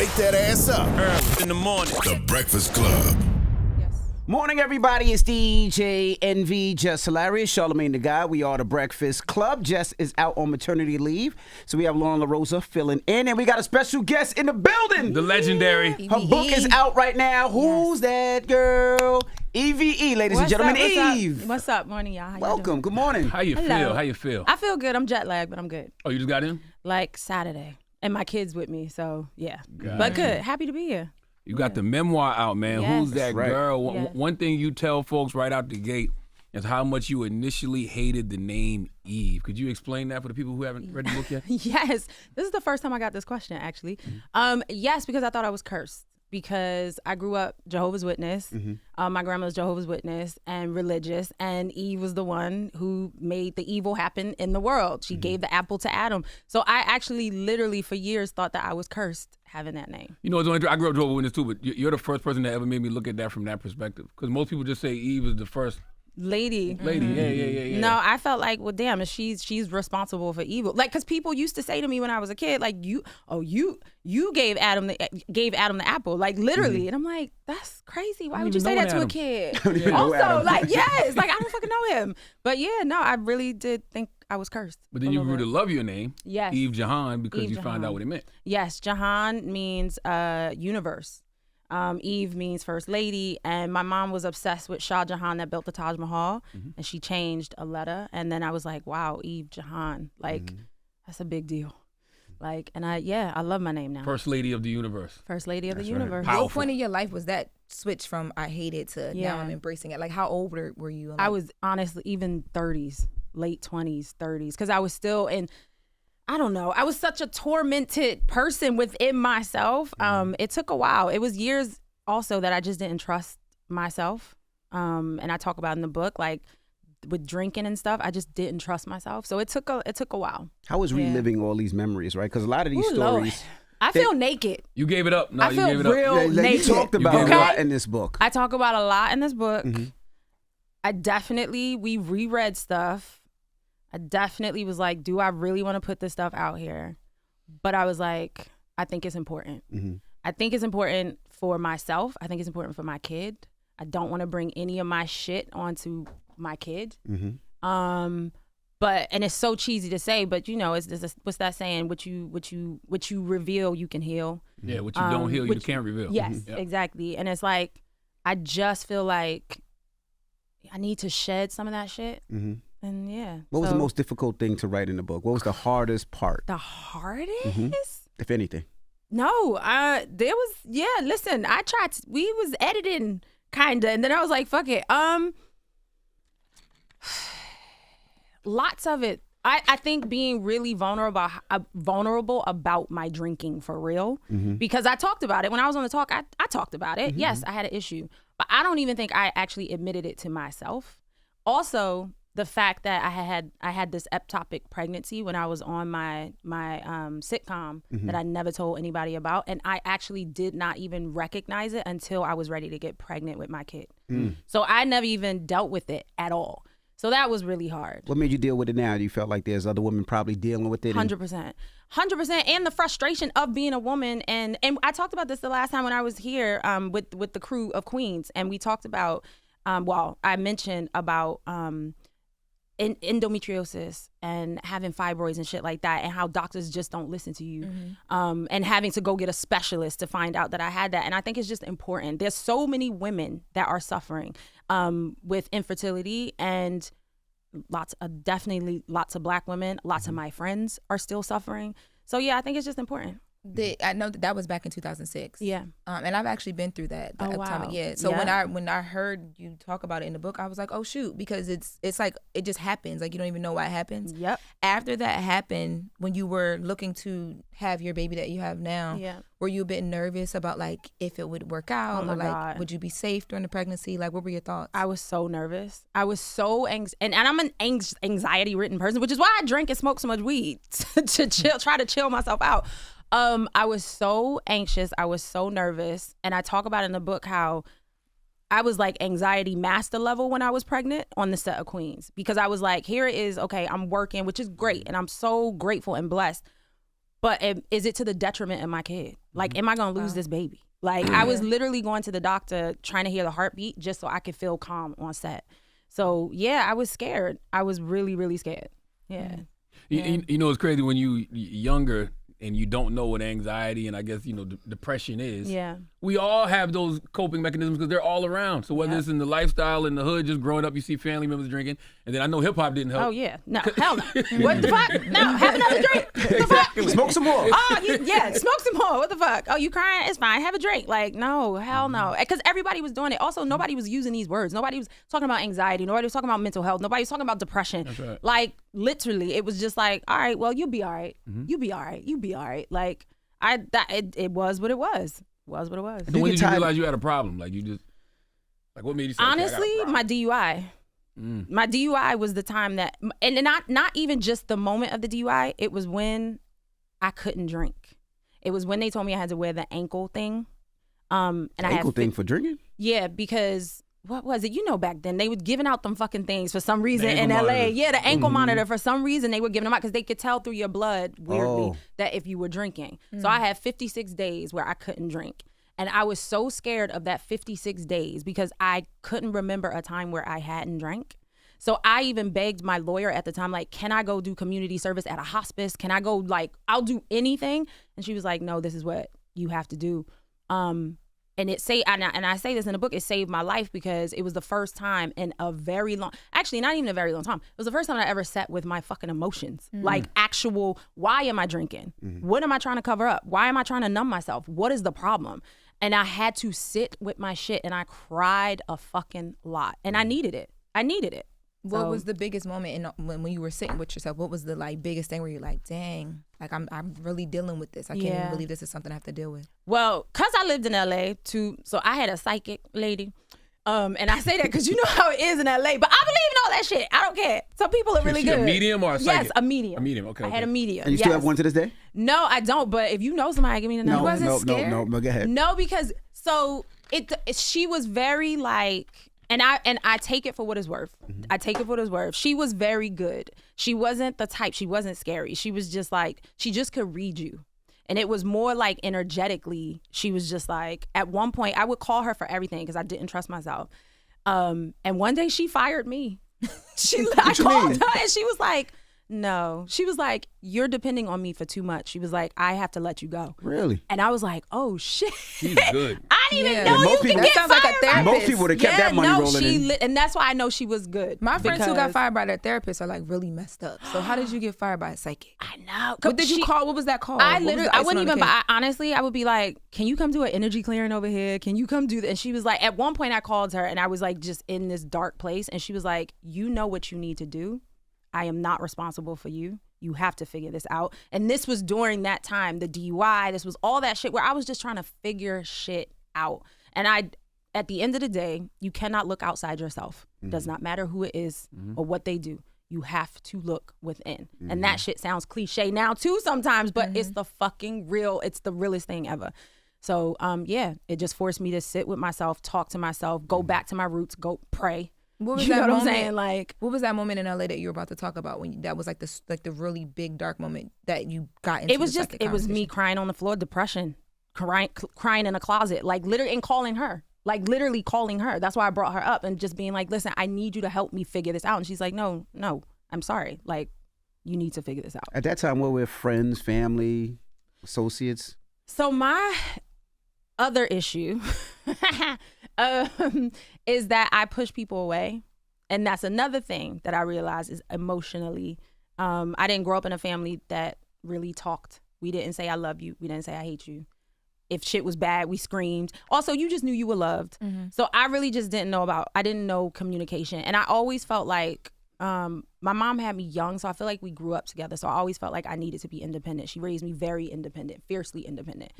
wake that ass up. Early in the morning. The Breakfast Club. Morning, everybody. It's DJ NV, Jess Hilarious, Charlamagne the Guy. We are the Breakfast Club. Jess is out on maternity leave, so we have Lauren LaRosa filling in, and we got a special guest in the building. The legendary. Her book is out right now. Who's that girl? EVE, ladies and gentlemen. Eve. What's up? Morning, y'all. How you Welcome. doing? Good morning. How you feel? How you feel? I feel good. I'm jet lagged, but I'm good. Oh, you just got in? Like Saturday. And my kids with me, so yeah. Got But it. good. Happy to be here. You got the memoir out, man. Yes. Who's that Right. girl? Yes. One thing you tell folks right out the gate is how much you initially hated the name Eve. Could you explain that for the people who haven't read the book yet? Yes. This is the first time I got this question, actually. Yes, because I thought I was cursed. Because I grew up Jehovah's Witness. My grandma's Jehovah's Witness and religious. And Eve was the one who made the evil happen in the world. She gave the apple to Adam. So I actually literally for years thought that I was cursed having that name. You know, it's only, I grew up Jehovah's Witness too, but you're the first person that ever made me look at that from that perspective. Because most people just say Eve is the first Lady. Yeah. No, I felt like, well, damn, she's responsible for evil. Like, because people used to say to me when I was a kid, like, you gave Adam the apple, like literally, and I'm like, that's crazy. Why would you say that to a kid? Also, like, yes, like I don't fucking know him. But yeah, no, I really did think I was cursed. But then you grew to love your name, Yes. Eve Jahan, because Eve you found Jahan. out what it meant. Yes, Jahan means universe. Eve means first lady, and my mom was obsessed with Shah Jahan that built the Taj Mahal, and she changed a letter, and then I was like, wow, Eve Jahan, like that's a big deal. Like, and I love my name now. First lady of the universe. First lady of the right. universe. Powerful. What point in your life was that switch from I hate it to now I'm embracing it? Like, how old were you? I was honestly even 30s, late 20s, 30s, because I was still in. I don't know. I was such a tormented person within myself. It took a while. It was years also that I just didn't trust myself. And I talk about in the book, like with drinking and stuff, I just didn't trust myself. So it took a while. How was reliving all these memories, right? Because a lot of these Ooh, Lord. stories. I feel naked. You gave it up. No, I you feel gave it up. real naked. You talked about Okay. a lot in this book. I talk about a lot in this book. We reread stuff. I definitely was like, do I really want to put this stuff out here? But I was like, I think it's important. I think it's important for myself. I think it's important for my kid. I don't want to bring any of my shit onto my kid. But and it's so cheesy to say, but you know, what's that saying? What you reveal, you can heal. Yeah, what you don't heal, you can't reveal. Yes, Yep. exactly. And it's like, I just feel like I need to shed some of that shit. And yeah. What was the most difficult thing to write in the book? What was the hardest part, The hardest? if anything? No, there was, listen, I tried, we was editing kinda, and then I was like, fuck it. Lots of it. I think being really vulnerable about my drinking for real, because I talked about it. When I was on the talk, I talked about it. Yes, I had an issue, but I don't even think I actually admitted it to myself. Also, the fact that I had this ectopic pregnancy when I was on my sitcom that I never told anybody about, and I actually did not even recognize it until I was ready to get pregnant with my kid. So I never even dealt with it at all. So that was really hard. What made you deal with it now? You felt like there's other women probably dealing with it? 100%. And the frustration of being a woman. And I talked about this the last time when I was here with the crew of Queens. And we talked about, I mentioned about endometriosis and having fibroids and shit like that, and how doctors just don't listen to you, and having to go get a specialist to find out that I had that. And I think it's just important. There's so many women that are suffering with infertility, and definitely lots of Black women, lots of my friends are still suffering. So yeah, I think it's just important. I know that was back in 2006. Yeah. And I've actually been through that. Oh, wow. Time. Yeah. So Yeah. when I heard you talk about it in the book, I was like, oh shoot, because it's like it just happens. Like you don't even know why it happens. Yep. After that happened, when you were looking to have your baby that you have now, were you a bit nervous about like if it would work out, Oh, my or like God. would you be safe during the pregnancy? Like what were your thoughts? I was so nervous. I was so and I'm an anxiety-ridden person, which is why I drink and smoke so much weed to try to chill myself out. I was so anxious. I was so nervous. And I talk about in the book how I was like anxiety master level when I was pregnant on the set of Queens, because I was like, here it is. Okay, I'm working, which is great. And I'm so grateful and blessed. but is it to the detriment of my kid? Like, am I gonna lose this baby? Like, I was literally going to the doctor trying to hear the heartbeat just so I could feel calm on set. So yeah, I was scared. I was really, really scared. Yeah. You know, it's crazy when you younger and you don't know what anxiety and I guess, depression is. Yeah. We all have those coping mechanisms because they're all around. So whether it's in the lifestyle, in the hood, just growing up, you see family members drinking. And then I know hip hop didn't help. Oh, yeah. No, hell no. What the fuck? No, have another drink. What the fuck? Smoke some more. Yeah, smoke some more. What the fuck? Oh, you crying? It's fine. Have a drink. Like, no, hell no. Because everybody was doing it. Also, nobody was using these words. Nobody was talking about anxiety. Nobody was talking about mental health. Nobody was talking about depression. That's right. Like, literally, it was just like, all right, well, you'll be all right. You be all right. You be all right. Like, it was what it was. Was what it was. So when did you realize you had a problem? Like, what made you say, honestly, okay, my DUI. My DUI was the time that, and not even just the moment of the DUI. It was when I couldn't drink. It was when they told me I had to wear the ankle thing. And ankle thing for drinking? Yeah, because what was it? Back then they were giving out them fucking things for some reason in LA. Monitor. Yeah, the ankle monitor. For some reason they were giving them out because they could tell through your blood weirdly that if you were drinking. So I had 56 days where I couldn't drink. And I was so scared of that 56 days because I couldn't remember a time where I hadn't drank. So I even begged my lawyer at the time, like, can I go do community service at a hospice? Can I go, like, I'll do anything? And she was like, no, this is what you have to do. And I say this in the book, it saved my life because it was the first time in a very long, actually not even a very long time. It was the first time I ever sat with my fucking emotions. Like actual, why am I drinking? What am I trying to cover up? Why am I trying to numb myself? What is the problem? And I had to sit with my shit and I cried a fucking lot. And I needed it. What was the biggest moment when you were sitting with yourself? What was the biggest thing where you're like, dang, like I'm really dealing with this. I can't even believe this is something I have to deal with. Well, cause I lived in LA too, so I had a psychic lady. And I say that because you know how it is in LA, but I believe in all that shit. I don't care. Some people are really good. A medium or a psychic? Yes, a medium. A medium, okay. I had a medium. And you still have one to this day? No, I don't. But if you know somebody, give me the number. No, go ahead. No, because she was very like, and I take it for what it's worth. I take it for what it's worth. She was very good. She wasn't the type. She wasn't scary. She was just like, she just could read you. And it was more like energetically, she was just like, at one point, I would call her for everything because I didn't trust myself. And one day she fired me. I called her and she was like, no. She was like, you're depending on me for too much. She was like, I have to let you go. Really? And I was like, oh shit. She's good. I didn't even know you can get sounds fired. like a therapist. Most people would have kept that money rolling in. And that's why I know she was good. My friends who got fired by their therapist are like really messed up. So how did you get fired by a psychic? I know. What did you call? What was that called? I wouldn't even, honestly, I would be like, can you come do an energy clearing over here? Can you come do that? And she was like, at one point I called her and I was like just in this dark place. And she was like, you know what you need to do. I am not responsible for you. You have to figure this out. And this was during that time, the DUI, this was all that shit where I was just trying to figure shit out. And at the end of the day, you cannot look outside yourself. Does not matter who it is or what they do. You have to look within. And that shit sounds cliche now too sometimes, but it's the fucking real, it's the realest thing ever. So it just forced me to sit with myself, talk to myself, go back to my roots, go pray. What was that moment? I'm saying? Like, what was that moment in LA that you were about to talk about when that was like the really big dark moment that you got into? It was me crying on the floor, depression, crying in a closet, like literally, and calling her, like literally calling her. That's why I brought her up and just being like, listen, I need you to help me figure this out. And she's like, no, I'm sorry, like you need to figure this out. At that time, what were friends, family, associates? So my other issue is that I push people away. And that's another thing that I realized is emotionally, I didn't grow up in a family that really talked. We didn't say I love you. We didn't say I hate you. If shit was bad, we screamed. Also, you just knew you were loved. So I really just didn't know communication. And I always felt like, my mom had me young, so I feel like we grew up together. So I always felt like I needed to be independent. She raised me very independent, fiercely independent.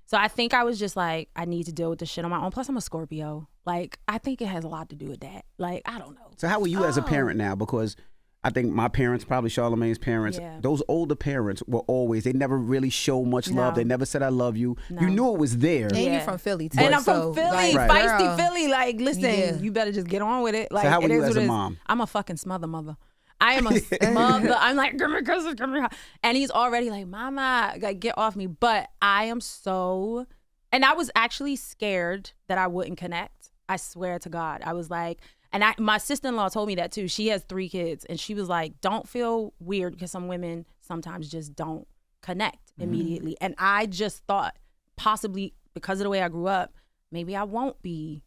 So I think I was just like, I need to deal with this shit on my own. Plus, I'm a Scorpio. Like, I think it has a lot to do with that. Like, I don't know. So how were you as a parent now? Because I think my parents, probably Charlamagne's parents, those older parents were always, they never really showed much love. They never said, I love you. You knew it was there. And you're from Philly, too. And I'm from Philly, feisty Philly. Like, listen, you better just get on with it. Like, so how were you as a mom? I'm a fucking smother mother. I am a mother. I'm like, give me kisses, give me hugs. And he's already like, mama, like, get off me. But I am so, and I was actually scared that I wouldn't connect. I swear to God. I was like, and my sister-in-law told me that too. She has 3 kids. And she was like, don't feel weird because some women sometimes just don't connect immediately. And I just thought possibly because of the way I grew up, maybe I won't be,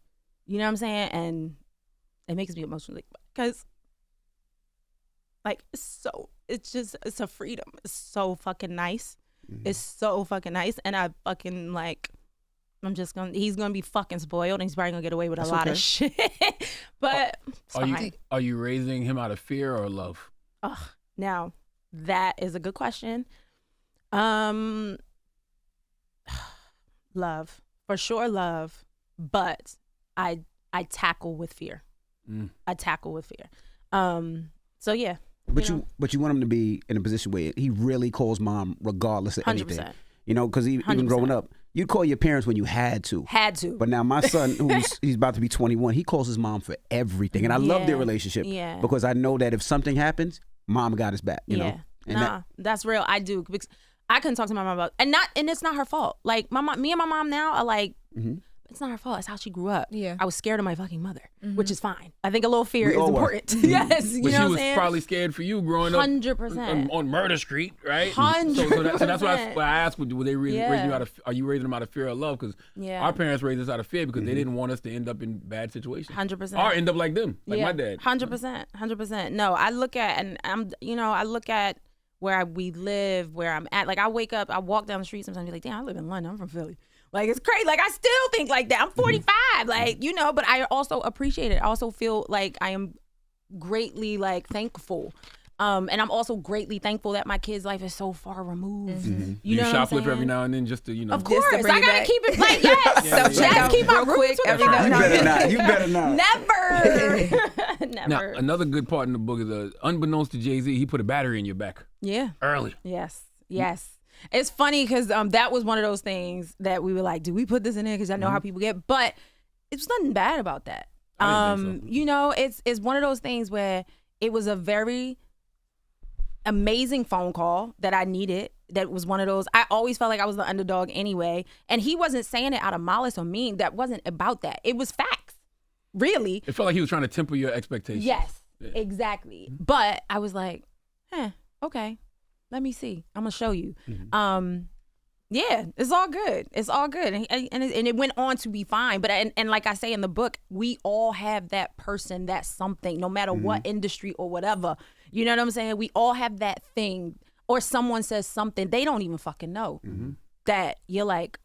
you know what I'm saying? And it makes me emotional because like, it's a freedom. It's so fucking nice. It's so fucking nice. And I fucking like, he's gonna be fucking spoiled and he's probably gonna get away with a lot of shit. But are you raising him out of fear or love? Now that is a good question. Love, for sure, love. But I tackle with fear. I tackle with fear. So yeah. But you want him to be in a position where he really calls mom regardless of 100%. anything. You know, because even growing up, you'd call your parents when you had to. But now my son, he's about to be 21, he calls his mom for everything. And I love their relationship because I know that if something happens, mom got his back, you know? And that's real. I do. Because I couldn't talk to my mom about and it's not her fault. Like me and my mom now are like, it's not her fault. It's how she grew up. Yeah. I was scared of my fucking mother, which is fine. I think a little fear is important. Yes. You but know she what was I'm saying? probably scared for you growing up 100%. on Murder Street, right? 100%. So that's why I asked, were they raising you out of, are you raising them out of fear or love? Because our parents raised us out of fear because they didn't want us to end up in bad situations. 100%. Or end up like them, like my dad. 100%. 100%. No, I look at, and I look at where we live, where I'm at. Like I wake up, I walk down the street sometimes and be like, damn, I live in London. I'm from Philly. Like, it's crazy. Like, I still think like that. I'm 45. Like, you know, but I also appreciate it. I also feel like I am greatly, like, thankful. And I'm also greatly thankful that my kid's life is so far removed. You know what I'm saying? Shoplift every now and then just to, you know. Of course. to bring I it got back. to keep it like, yes. Self-checkout Keep my real quick roots every now and then. You better not. Never. Never. Now, another good part in the book is, unbeknownst to Jay-Z, he put a battery in your back. Yeah. Early. Yes. It's funny because that was one of those things that we were like, do we put this in there? Because I know how people get, but it's nothing bad about that. I didn't think so. You know, it's one of those things where it was a very amazing phone call that I needed. That was one of those, I always felt like I was the underdog anyway. And he wasn't saying it out of malice or mean. That wasn't about that. It was facts, really. It felt like he was trying to temper your expectations. Yes, exactly. But I was like, okay. Let me see. I'm gonna show you. Yeah, it's all good. It's all good, and it went on to be fine. But and like I say in the book, we all have that person, that something, no matter what industry or whatever. You know what I'm saying? We all have that thing, or someone says something they don't even fucking know that you're like,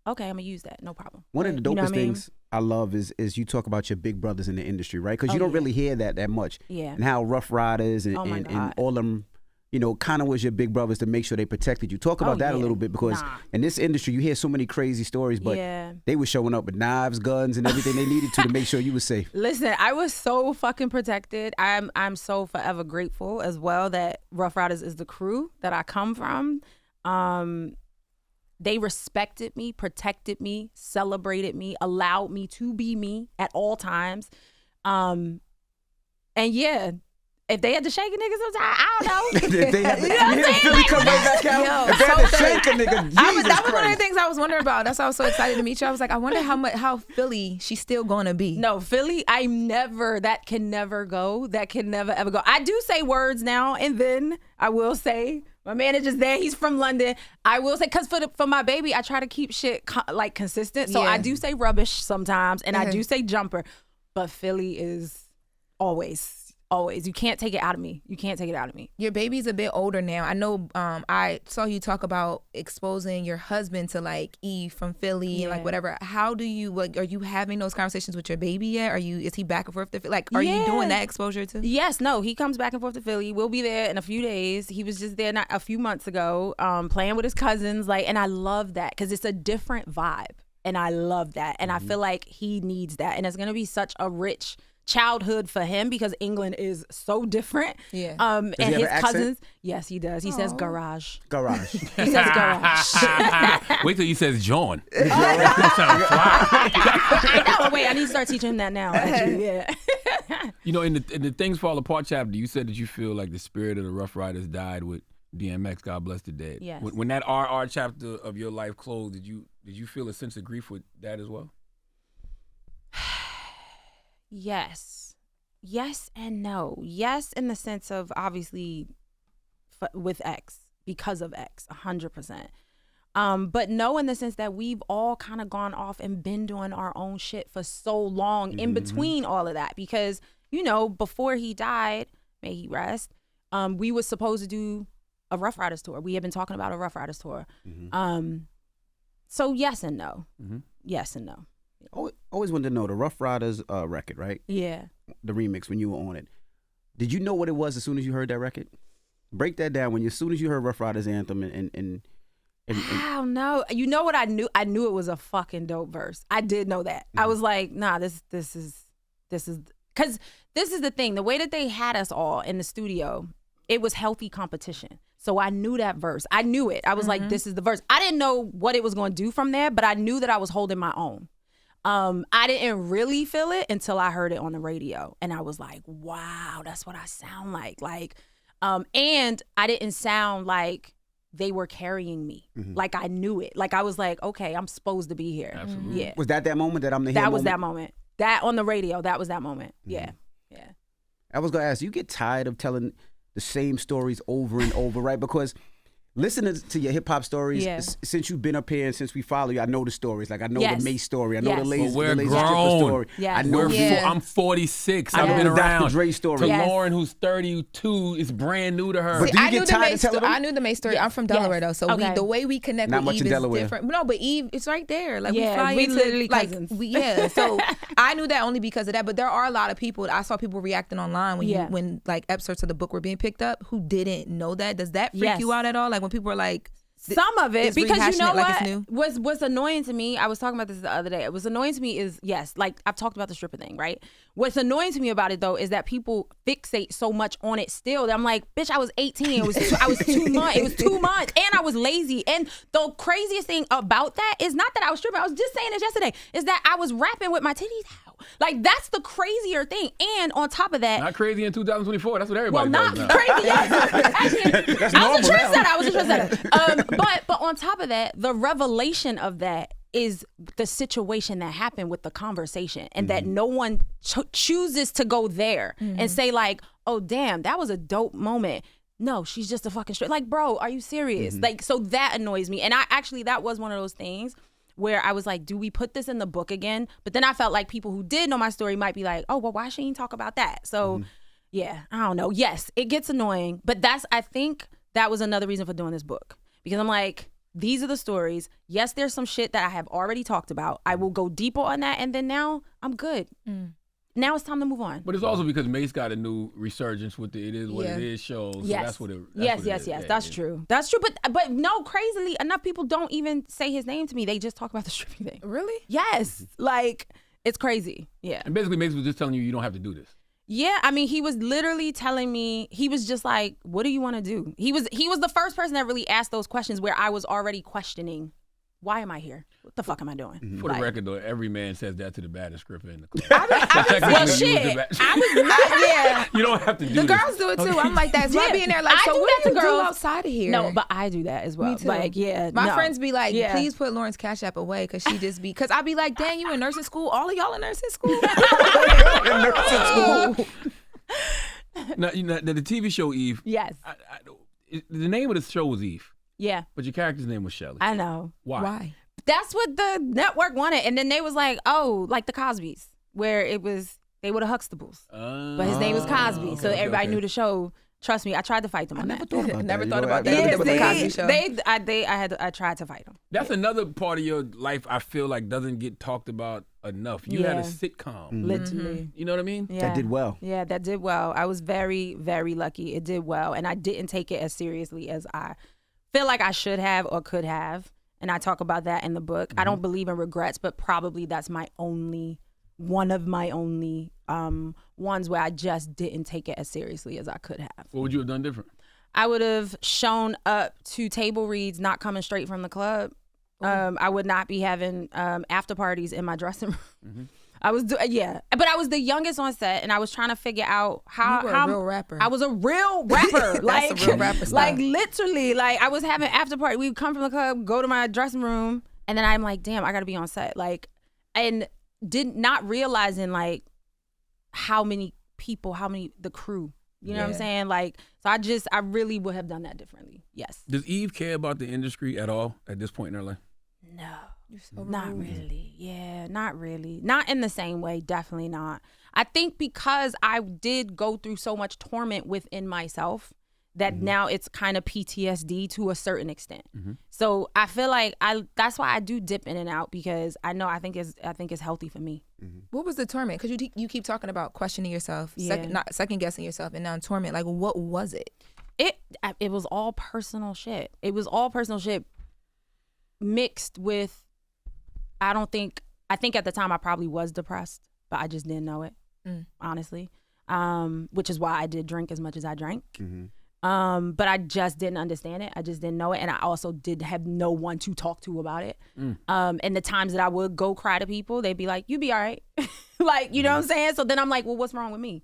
okay, I'm gonna use that, no problem. One of the dopest things I love is you talk about your big brothers in the industry, right? Because you don't really hear that much. Yeah. And how Ruff Ryders and all them, you know, kind of was your big brothers to make sure they protected you. Talk about that a little bit, because in this industry you hear so many crazy stories, but they were showing up with knives, guns, and everything they needed to make sure you were safe. Listen, I was so fucking protected. I'm so forever grateful as well that Ruff Ryders is the crew that I come from. They respected me, protected me, celebrated me, allowed me to be me at all times. And yeah, if they had to shake a nigga sometime, I don't know. If they had to Philly come right back out. If they had to shake a nigga, that was one of the things I was wondering about. That's why I was so excited to meet you. I was like, I wonder how Philly she's still gonna be. No, Philly, that can never go. That can never ever go. I do say words now and then. I will say, my manager's there. He's from London. I will say, because for my baby, I try to keep shit consistent. So I do say rubbish sometimes, and I do say jumper. But Philly is always. You can't take it out of me. Your baby's a bit older now. I know I saw you talk about exposing your husband to like Eve from Philly and like whatever. How do you, are you having those conversations with your baby yet? Is he back and forth to Philly? Like, are you doing that exposure too? Yes, no, he comes back and forth to Philly. We'll be there in a few days. He was just there not a few months ago, playing with his cousins. Like, and I love that because it's a different vibe. And I love that. And I feel like he needs that. And it's going to be such a rich childhood for him because England is so different. Yeah. And his cousins, yes, he does. He says garage. Garage. He says garage. Wait till he says John. I know. Wait, I need to start teaching him that now. Actually, yeah. You know, in the Things Fall Apart chapter, you said that you feel like the spirit of the Ruff Ryders died with DMX, God bless the dead. Yes. When that RR chapter of your life closed, did you feel a sense of grief with that as well? Yes. Yes and no. Yes, in the sense of obviously with X, because of X, 100%. But no, in the sense that we've all kind of gone off and been doing our own shit for so long in between all of that. Because, you know, before he died, may he rest, we were supposed to do a Ruff Ryders tour. We had been talking about a Ruff Ryders tour. So yes and no. Yes and no. Always wanted to know the Ruff Ryders record, right? Yeah. The remix when you were on it. Did you know what it was as soon as you heard that record? Break that down as soon as you heard Ruff Ryders anthem and I don't know. You know what I knew? I knew it was a fucking dope verse. I did know that. I was like, nah, this is because this is the thing. The way that they had us all in the studio, it was healthy competition. So I knew that verse. I knew it. I was like, this is the verse. I didn't know what it was going to do from there, but I knew that I was holding my own. I didn't really feel it until I heard it on the radio. And I was like, wow, that's what I sound like. And I didn't sound like they were carrying me. Like I knew it. Like I was like, okay, I'm supposed to be here. Absolutely. Yeah. Was that moment that I'm the That was that moment. That on the radio, that was that moment. Yeah. I was gonna ask, you get tired of telling the same stories over and over, right? Because listening to your hip hop stories, since you've been up here and since we follow you, I know the stories. Like I know the Mace story, I know the Lazy Stripper story. Yes. I know I'm 46. I I've know been the around. Dr. Dre story. To Lauren, who's 32, is brand new to her. But do you I knew get the tired Mace of telling them? I knew the Mace story. I'm from Delaware though, so Okay. the way we connect Not with much Eve in is Delaware. different. No, but Eve, it's right there. Like Yeah, we fly we into literally like cousins. So I knew that only because of that. But there are a lot of people. I saw people reacting online when like excerpts of the book were being picked up who didn't know that. Does that freak you out at all? Like when people are like. Some of it, it's because you know rehashing it like it's what new? what's annoying to me, I was talking about this the other day. It was annoying to me is, yes, like I've talked about the stripper thing, right? What's annoying to me about it though is that people fixate so much on it still. I'm like, bitch, I was 18. I was 2 months. It was 2 months, and I was lazy. And the craziest thing about that is not that I was stripping. I was just saying this yesterday. Is that I was rapping with my titties out. Like that's the crazier thing. And on top of that, Not crazy in 2024. That's what everybody well, does not now. crazy. Actually, That's I was a normal now. trendsetter. I was a trendsetter. But on top of that, the revelation of that is the situation that happened with the conversation, and that no one chooses to go there and say like, oh damn, that was a dope moment. No, she's just a fucking straight. Like, bro, are you serious? Like, so that annoys me. And that was one of those things where I was like, do we put this in the book again? But then I felt like people who did know my story might be like, oh, well, why shouldn't you talk about that? So yeah, I don't know. Yes, it gets annoying, but I think that was another reason for doing this book, because I'm like, these are the stories. Yes, there's some shit that I have already talked about. I will go deeper on that, and then now I'm good. Now it's time to move on. But it's also because Mace got a new resurgence with the It Is What It Is show. So Yes. that's what it Yes. what it is. Yeah, That's yeah. true. That's true. But no, crazily enough people don't even say his name to me. They just talk about the stripping thing. Really? Yes. Like, it's crazy. Yeah. And basically Mace was just telling you don't have to do this. Yeah, I mean, he was literally telling me, he was just like, what do you want to do? He was the first person that really asked those questions where I was already questioning, why am I here? What the fuck am I doing? For Like, the record, though, every man says that to the baddest stripper in the club. well, shit. Yeah. You don't have to do The this. girls do it too. I'm like, that's why Yeah. being there. Like, I so do what that do to you do girls. outside of here? No, but I do that as well. Me too. Like, yeah. My no. friends be like, Yeah. please put Lauren's Cash App away, because she just be, because I be like, dang, you in nursing school? All of y'all in nursing school? Now, the TV show Eve. Yes. The name of the show was Eve, Yeah. but your character's name was Shelly. I know. Why? That's what the network wanted. And then they was like, oh, like the Cosbys, where it was, they were the Huxtables. But his name was Cosby. So everybody knew the show. Trust me, I tried to fight them on that. Never thought You know, about I- that. Yeah, With the see, Cosby Show. I tried to fight them. That's another part of your life I feel like doesn't get talked about enough. You had a Yeah. sitcom. Literally. You know what I mean? Yeah. That did well. Yeah, that did well. I was very, very lucky. It did well. And I didn't take it as seriously as I feel like I should have or could have. And I talk about that in the book. I don't believe in regrets, but probably that's one of my only ones where I just didn't take it as seriously as I could have. What would you have done different? I would have shown up to table reads not coming straight from the club. I would not be having after parties in my dressing room. I was but I was the youngest on set, and I was trying to figure out how. You were a real rapper. I was a real rapper. That's a real rapper stuff. Like literally, like I was having after party. We would come from the club, go to my dressing room, and then I'm like, damn, I got to be on set. Like, and did not realizing like how many people, the crew. You know what I'm saying? Like, so I really would have done that differently. Yes. Does Eve care about the industry at all at this point in her life? No. Not really. Yeah, not really. Not in the same way. Definitely not. I think because I did go through so much torment within myself that now it's kind of PTSD to a certain extent. So I feel like that's why I do dip in and out, because I think it's healthy for me. What was the torment? Because you keep talking about questioning yourself, second guessing yourself, and now torment. Like, what was it? It was all personal shit. It was all personal shit mixed with. I think at the time I probably was depressed, but I just didn't know it, honestly. Which is why I did drink as much as I drank. But I just didn't understand it. I just didn't know it. And I also did have no one to talk to about it. And the times that I would go cry to people, they'd be like, you be all right. Like, you know what I'm saying? So then I'm like, well, what's wrong with me?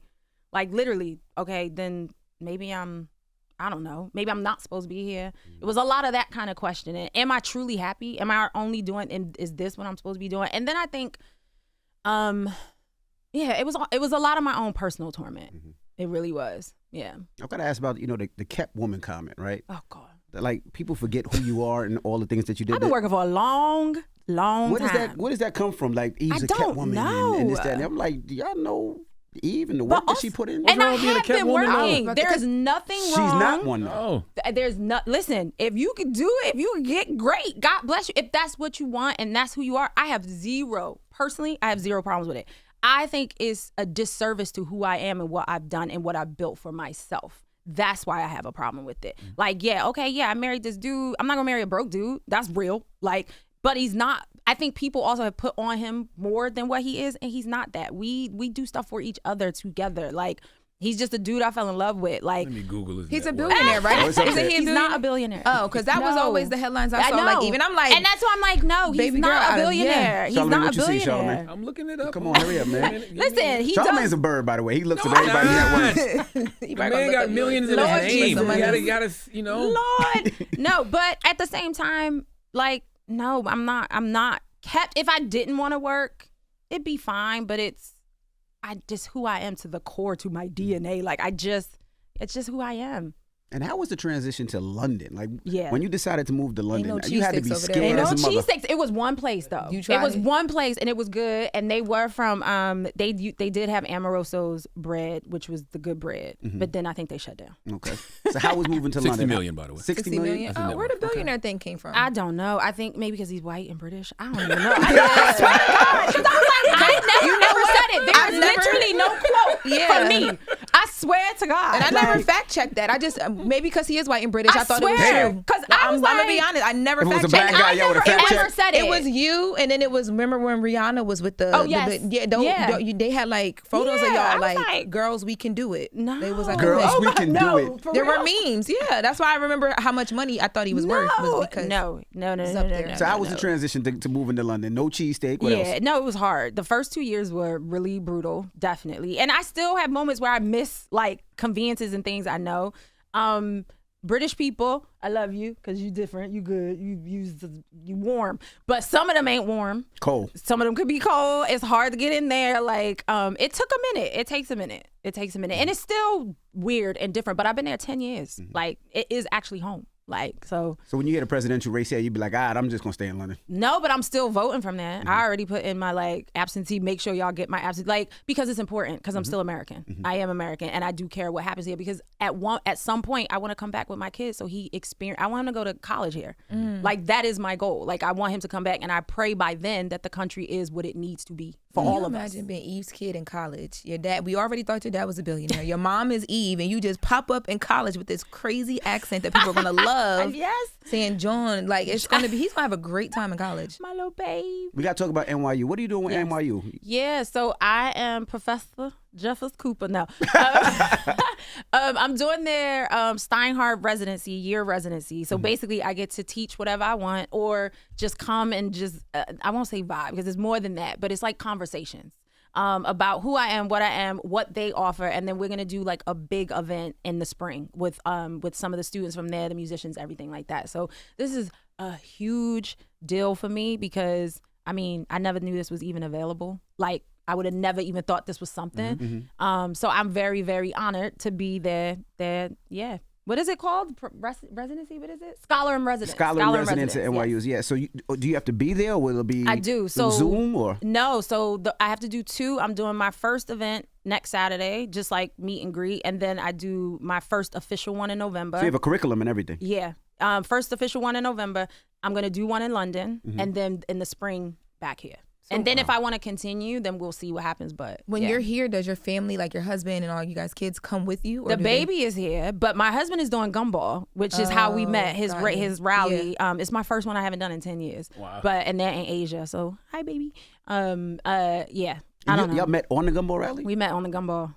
Like, literally, okay, then maybe I don't know. Maybe I'm not supposed to be here. It was a lot of that kind of questioning. Am I truly happy? Am I only doing, and is this what I'm supposed to be doing? And then I think, it was a lot of my own personal torment. It really was. Yeah. I've got to ask about, the kept woman comment, right? Oh, God. Like, people forget who you are and all the things that you did. I've been working for a long time. Where does that come from? Like, Eve's a kept woman and this, that. And I'm like, do y'all know Eve and the work that she put in? And I have been working. There's nothing wrong. She's not one, though. There's not. Listen, if you can do it, if you can get great, God bless you. If that's what you want and that's who you are, I have zero problems with it. I think it's a disservice to who I am and what I've done and what I've built for myself. That's why I have a problem with it. Like, I married this dude. I'm not gonna marry a broke dude. That's real. Like, but he's not. I think people also have put on him more than what he is, and he's not that. We do stuff for each other together. Like, he's just a dude I fell in love with. Like, let me Google his he's net a billionaire, right? He's not a billionaire. Oh, because that was always the headlines I saw. know. Like, even I'm like, and that's why I'm like, no, he's not a billionaire. He's Charlamagne, not what a you see, billionaire. Charlamagne? I'm looking it up. Come on, hurry up, man. Listen, he Charlamagne's does. a bird, by the way. He looks at everybody's net worth. The man got millions in Lord his name. Jesus. You gotta, Lord, no, but at the same time, like, no, I'm not kept. If I didn't want to work, it'd be fine. But it's just who I am to the core, to my DNA. Like, it's just who I am. And how was the transition to London? Like, Yeah. when you decided to move to London, no you had to be cheesesteaks over there. scared Ain't no as a mother. cheesesteaks. It was one place though. You tried it was it? one place and it was good. And they were from they did have Amoroso's bread, which was the good bread. But then I think they shut down. Okay. So how was moving to 60 London? million, by the way. 60 million? Oh, where the billionaire thing came from? I don't know. I think maybe because he's white and British. I don't even know. I swear to God, 'cause I was like, I never said it. There's literally no quote for me. I swear to God. And I never fact checked that. I just maybe because he is white and British, I thought it was swear, true. because I was I'm gonna be honest. I never If it was fact a black checked. guy, y'all would have fact never checked. said it. It was you, and then it was. Remember when Rihanna was with the? Oh, yes. They had like photos of Yeah, I y'all was like girls, we can do it. No. They was like Girls, we okay. can do it. There were memes. Yeah, that's why I remember how much money I thought he was worth. Was because No. So how was the transition to moving to London? No cheesesteak? What else? No, it was hard. The first 2 years were really brutal, definitely. And I still have moments where I miss like conveniences and things I know. British people, I love you because you different, you good, you warm. But some of them ain't warm. Cold. Some of them could be cold. It's hard to get in there. Like, it took a minute. It takes a minute. And it's still weird and different. But I've been there 10 years. Like, it is actually home. Like, so when you get a presidential race here, you'd be like, all right, I'm just going to stay in London. No, but I'm still voting from there. I already put in my like absentee, make sure y'all get my absentee, like, because it's important, because I'm still American. I am American and I do care what happens here because at some point I want to come back with my kids so I want him to go to college here. Like, that is my goal. Like, I want him to come back and I pray by then that the country is what it needs to be for all of us. Imagine being Eve's kid in college. Your dad, we already thought your dad was a billionaire. Your mom is Eve and you just pop up in college with this crazy accent that people are going to love. Yes. Saying John, like, he's going to have a great time in college. My little babe. We got to talk about NYU. What are you doing with NYU? Yeah, so I am Professor Jeffers Cooper now. I'm doing their Steinhardt residency, year residency. So basically I get to teach whatever I want or just come and just, I won't say vibe because it's more than that, but it's like conversations. about who I am, what they offer, and then we're gonna do like a big event in the spring with some of the students from there, the musicians, everything like that. So this is a huge deal for me because I mean I never knew this was even available. Like I would have never even thought this was something. So I'm very, very honored to be there. Yeah. What is it called? Residency? What is it? Scholar in residence. Scholar in residence at NYU. Yeah. So do you have to be there, or will it be? I do. So Zoom or no? So I have to do 2. I'm doing my first event next Saturday, just like meet and greet, and then I do my first official one in November. So you have a curriculum and everything. Yeah. First official one in November. I'm gonna do one in London, and then in the spring back here. And then if I want to continue, then we'll see what happens. But when you're here, does your family, like your husband and all you guys' kids, come with you? Or the baby is here, but my husband is doing Gumball, which is how we met. His rally. Yeah. It's my first one I haven't done in 10 years. Wow. And they're in Asia. So hi, baby. Yeah. I don't know. Y'all met on the Gumball Rally? We met on the Gumball.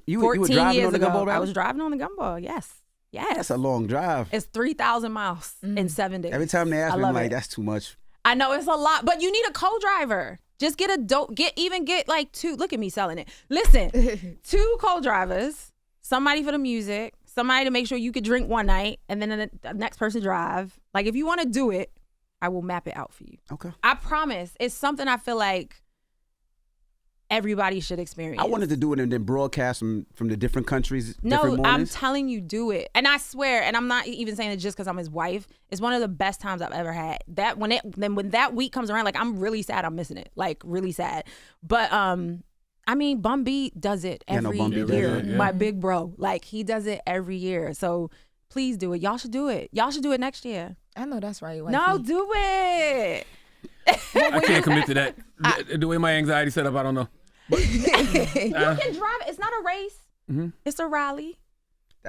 You were driving on the Gumball Rally? I was driving on the Gumball. Yes. That's a long drive. It's 3,000 miles in 7 days. Every time they ask me, I'm like, that's too much. I know it's a lot, but you need a co-driver. Just get get like 2. Look at me selling it. Listen, 2 co-drivers, somebody for the music, somebody to make sure you could drink one night, and then the next person drive. Like if you want to do it, I will map it out for you. Okay. I promise. It's something I feel like everybody should experience. I wanted to do it and then broadcast from the different countries. No, different I'm telling you, do it. And I swear, and I'm not even saying it just because I'm his wife. It's one of the best times I've ever had. That when that week comes around, like I'm really sad I'm missing it. Like really sad. But I mean, Bun B does it every year. Yeah. My big bro. Like he does it every year. So please do it. Y'all should do it. Y'all should do it next year. I know that's right. Wifey. No, do it. I can't commit to that. The way my anxiety set up, I don't know. You can drive. It's not a race. It's a rally.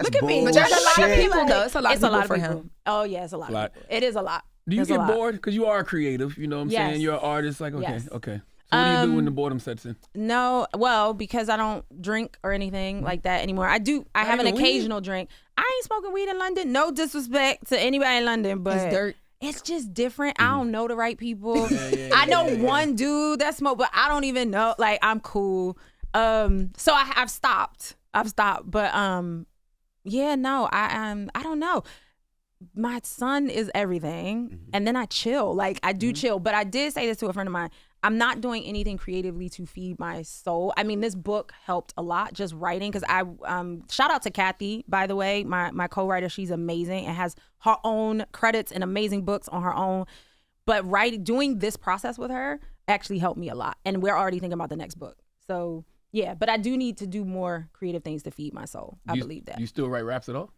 Look at me. But there's a lot of people, though. It's a lot of people for him. Oh, yeah, it's a lot of people. It is a lot. Do you get bored? Because you are a creative. You know what I'm saying? You're an artist. Like, okay. So what do you do when the boredom sets in? No, well, because I don't drink or anything like that anymore. I have an occasional drink. I ain't smoking weed in London. No disrespect to anybody in London, but it's dirt. It's just different. I don't know the right people. I know one dude that smoke, but I don't even know. Like, I'm cool. So I've stopped. But yeah, no, I don't know. My son is everything, and then I chill. Like I do chill. But I did say this to a friend of mine. I'm not doing anything creatively to feed my soul. I mean, this book helped a lot, just writing, because I shout out to Kathy, by the way, my co-writer. She's amazing and has her own credits and amazing books on her own. But doing this process with her actually helped me a lot, and we're already thinking about the next book. So yeah, but I do need to do more creative things to feed my soul. I believe that. You still write raps at all?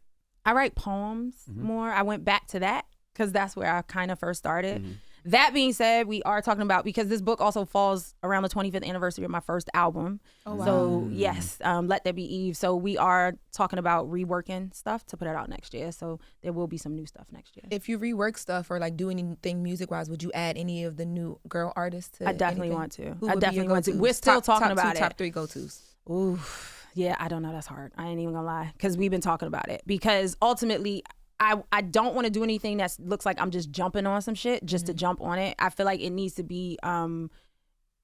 I write poems more. I went back to that because that's where I kind of first started. That being said, we are talking about, because this book also falls around the 25th anniversary of my first album. Oh, wow. So yes, Let There Be Eve. So we are talking about reworking stuff to put it out next year. So there will be some new stuff next year. If you rework stuff or like do anything music-wise, would you add any of the new girl artists to I definitely anything? want to. Who I would definitely be your want to. go-tos? We're still talking top about it. Top 3 go-tos. Ooh, yeah, I don't know. That's hard. I ain't even gonna lie, because we've been talking about it. Because ultimately, I don't want to do anything that looks like I'm just jumping on some shit just to jump on it. I feel like it needs to be,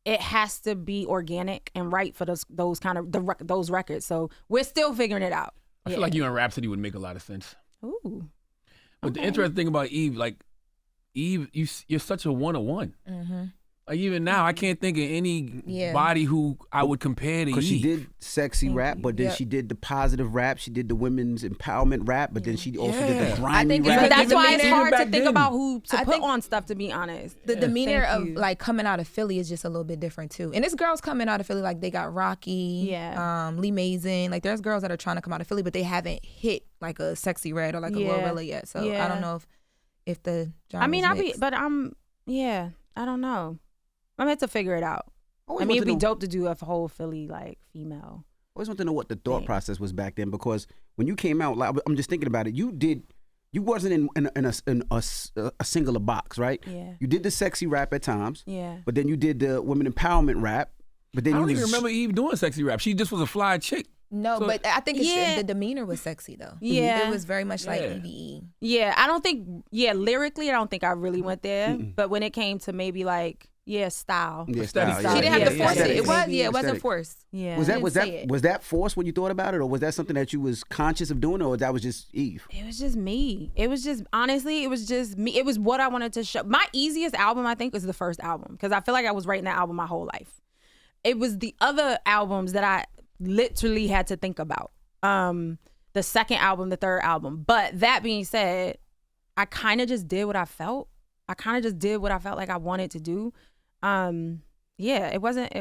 it has to be organic and right for those kind of those records. So we're still figuring it out. I feel like you and Rhapsody would make a lot of sense. Ooh. But the interesting thing about Eve, like Eve, you're such a one-on-one. Like even now, I can't think of anybody who I would compare to Eve. Because she did sexy rap, but then she did the positive rap. She did the women's empowerment rap, but then she also did the grimy rap. That's why it's hard to think then. about who to put on stuff, to be honest. The demeanor of like coming out of Philly is just a little bit different too. And there's girls coming out of Philly, like they got Rocky, Lee Mazin. Like there's girls that are trying to come out of Philly, but they haven't hit like a Sexy Red or like a Glorilla yet. So I don't know if the genre I don't know. I'm going to figure it out. I mean, it'd be dope to do a whole Philly, like, female. I always want to know what the thought process was back then, because when you came out, like I'm just thinking about it, you wasn't in a singular box, right? Yeah. You did the sexy rap at times. Yeah. But then you did the women empowerment rap. But then I don't even remember Eve doing sexy rap. She just was a fly chick. No, but I think the demeanor was sexy though. Yeah. It was very much like EVE. Yeah, I don't think, lyrically, I don't think I really went there. But when it came to maybe like style. Yeah, Steady style, style. She didn't have to Yeah, force yeah, it. yeah. It was, it wasn't Aesthetic. forced. Yeah. Was didn't say it. that forced when you thought about it, or was that something that you was conscious of doing, or that was just Eve? It was just me. It was just, honestly, it was just me. It was what I wanted to show. My easiest album, I think, was the first album, because I feel like I was writing that album my whole life. It was the other albums that I literally had to think about. The second album, the third album. But that being said, I kind of just did what I felt. I kind of just did what I felt like I wanted to do. It wasn't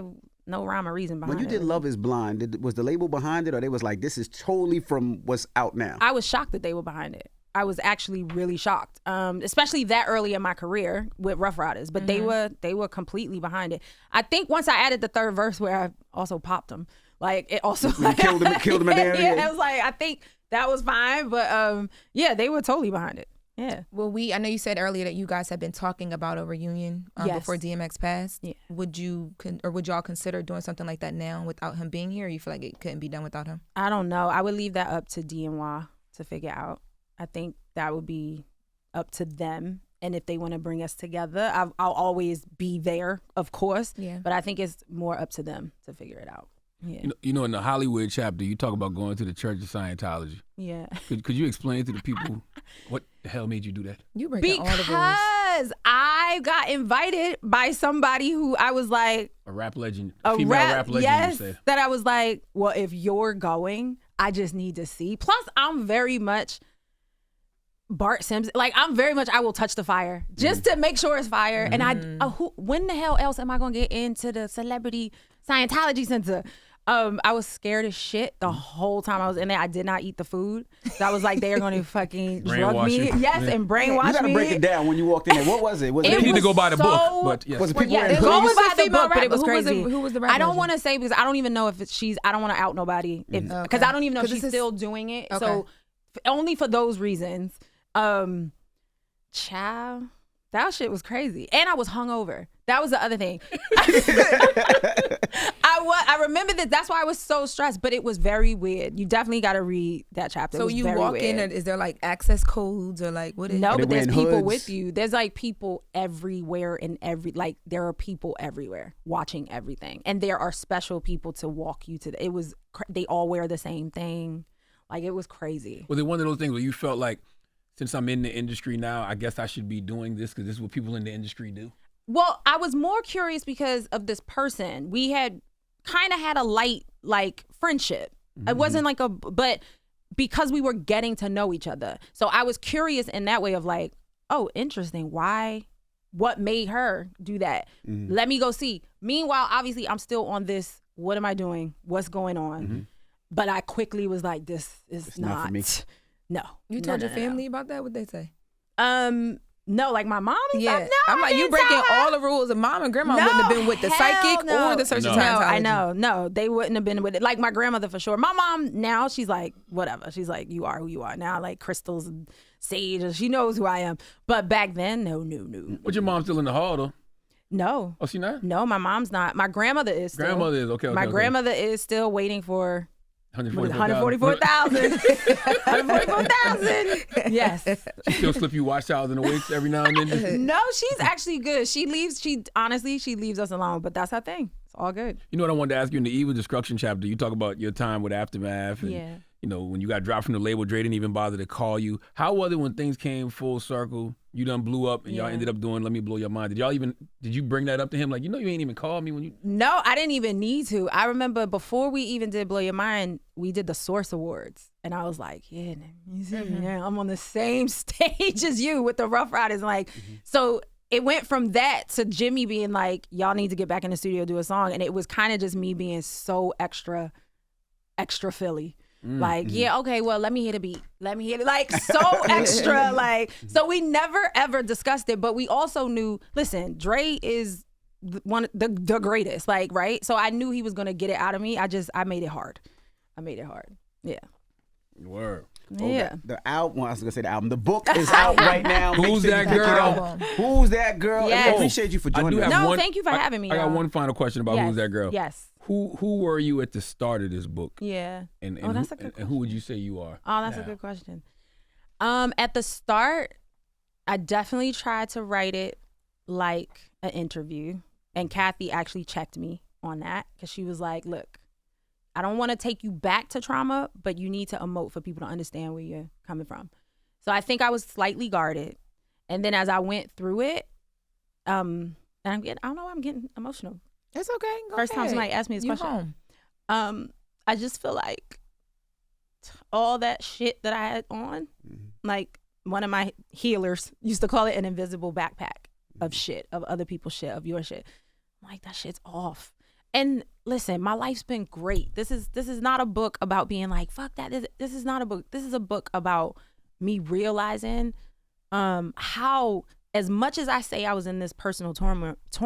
no rhyme or reason behind it. When you did Love Is Blind, was the label behind it, or they was like, this is totally from what's out now? I was shocked that they were behind it. I was actually really shocked, especially that early in my career with Ruff Ryders. But they were completely behind it. I think once I added the third verse where I also popped them, like it also killed them in there. Yeah, I was like, I think that was fine. But they were totally behind it. Yeah. Well, I know you said earlier that you guys had been talking about a reunion Yes. before DMX passed. Yeah. Would y'all consider doing something like that now without him being here, or you feel like it couldn't be done without him? I don't know. I would leave that up to DNY to figure out. I think that would be up to them. And if they want to bring us together, I'll always be there, of course. Yeah. But I think it's more up to them to figure it out. Yeah. You know, in the Hollywood chapter, you talk about going to the Church of Scientology. Yeah. Could you explain to the people what the hell made you do that? You breaking all the rules. Because I got invited by somebody who I was like, A rap legend, a female rap legend, yes, you said. that I was like, well, if you're going, I just need to see. Plus, I'm very much Bart Simpson. Like, I'm very much, I will touch the fire just to make sure it's fire. And when the hell else am I going to get into the celebrity Scientology center? I was scared as shit the whole time I was in there. I did not eat the food. So I was like, they are going to fucking drug Brainwash me. you. Yes, Yeah. and brainwash me. You got to break it down when you walked in there. What was it? Was It it You need to was go by the book, so- but yes. Was it people Yeah, wearing go hoodies? with by the female book, but it was rapper. crazy. Who was the rap I don't legend? want to say because I don't even know if she's. I don't want to out nobody because Okay. I don't even know if 'Cause she's this is- still doing it. Okay. So only for those reasons. Child, that shit was crazy, and I was hungover. That was the other thing. I remember that. That's why I was so stressed. But it was very weird. You definitely got to read that chapter. It So was you very walk weird. in, and is there like access codes or like what is No, Are they but there's wearing people hoods? with you. There's like people everywhere there are people everywhere watching everything. And there are special people to walk you to they all wear the same thing. Like, it was crazy. Was it one of those things where you felt like, since I'm in the industry now, I guess I should be doing this because this is what people in the industry do? Well, I was more curious because of this person. We had kind of had a light, like, friendship. It wasn't like but because we were getting to know each other. So I was curious in that way of like, oh, interesting. Why? What made her do that? Let me go see. Meanwhile, obviously, I'm still on this. What am I doing? What's going on? But I quickly was like, this is not for me. No. You told your family about that? What'd they say? No, like my mom and Yeah, stuff. No, I'm like, you breaking all the rules. And mom and grandma wouldn't have been with the psychic or the Church of No, Scientology. I know. No, they wouldn't have been with it. Like my grandmother for sure. My mom now, she's like, whatever. She's like, you are who you are now. Like crystals and sage. She knows who I am. But back then, no. But your mom's still in the hall, though. No. Oh, she not? No, my mom's not. My grandmother is still. Grandmother is, okay. My grandmother is still waiting for 144,000. 144,000. Yes. She still slip you watch hours in the weeks every now and then? No, she's actually good. She leaves us alone, but that's her thing. It's all good. You know what I wanted to ask you in the Evil Destruction chapter? You talk about your time with Aftermath and, Yeah. you know, when you got dropped from the label, Dre didn't even bother to call you. How was it when things came full circle? You done blew up and y'all Yeah. ended up doing Let Me Blow Your Mind. Did you bring that up to him? Like, you know, you ain't even called me when you... No, I didn't even need to. I remember before we even did Blow Your Mind, we did the Source Awards. And I was like, yeah, you see, yeah, I'm on the same stage as you with the Ruff Ryders. Like, so it went from that to Jimmy being like, y'all need to get back in the studio, do a song. And it was kind of just me being so extra Philly. Like, yeah, okay, well, let me hit a beat. Let me hit it. Like, so extra. Like, so we never, ever discussed it. But we also knew, listen, Dre is the greatest. Like, right? So I knew he was going to get it out of me. I made it hard. Yeah. Word. Yeah. The album, I was gonna say the album. The book is out right now. Make Who's sure that you pick it girl? up. Who's that girl? Yes. And I appreciate you for I joining do us. have No, one- thank you for having me. I got y'all. one final question about Yes. Who's That Girl? Yes. Who were you at the start of this book? Yeah. And that's who, a good and who would you say you are? Oh, that's a good question. At the start, I definitely tried to write it like an interview. And Kathy actually checked me on that because she was like, look, I don't want to take you back to trauma, but you need to emote for people to understand where you're coming from. So I think I was slightly guarded. And then as I went through it, and I don't know why I'm getting emotional. It's okay. Go First ahead. time somebody asked me this You question. home. I just feel like all that shit that I had on, like one of my healers used to call it an invisible backpack of shit, of other people's shit, of your shit. I'm like, that shit's off. And listen, my life's been great. This is not a book about being like, fuck that. This is not a book. This is a book about me realizing how, as much as I say I was in this personal turmoil. Yes,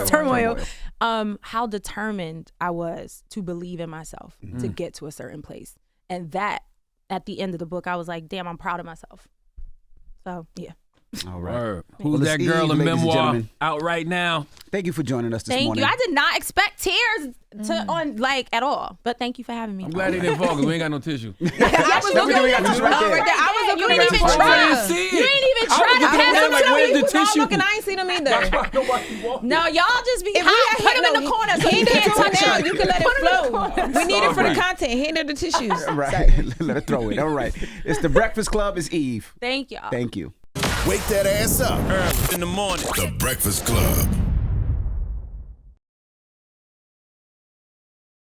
turmoil. How determined I was to believe in myself to get to a certain place. And that, at the end of the book, I was like, damn, I'm proud of myself. So, yeah. All right. Who's that girl in memoir out right now? Thank you for joining us this Thank morning. you. I did not expect tears at all. But thank you for having me. I'm glad they didn't fall because we ain't got no tissue. I was looking at tissue right there. I was You looking didn't even try. see You it. didn't even I try was to looking pass at it them like, to me. where's the I was tissue? looking, I ain't seen them either. Nobody walked. No, y'all just be If we put them in the corner so you can't touch now, them. you can let it flow. We need it for the Sorry. content. Hand her the tissues. Right. Let her throw it. All right. It's the Breakfast Club. It's Eve. Thank y'all. Thank you. Wake that ass up. In the morning. The Breakfast Club.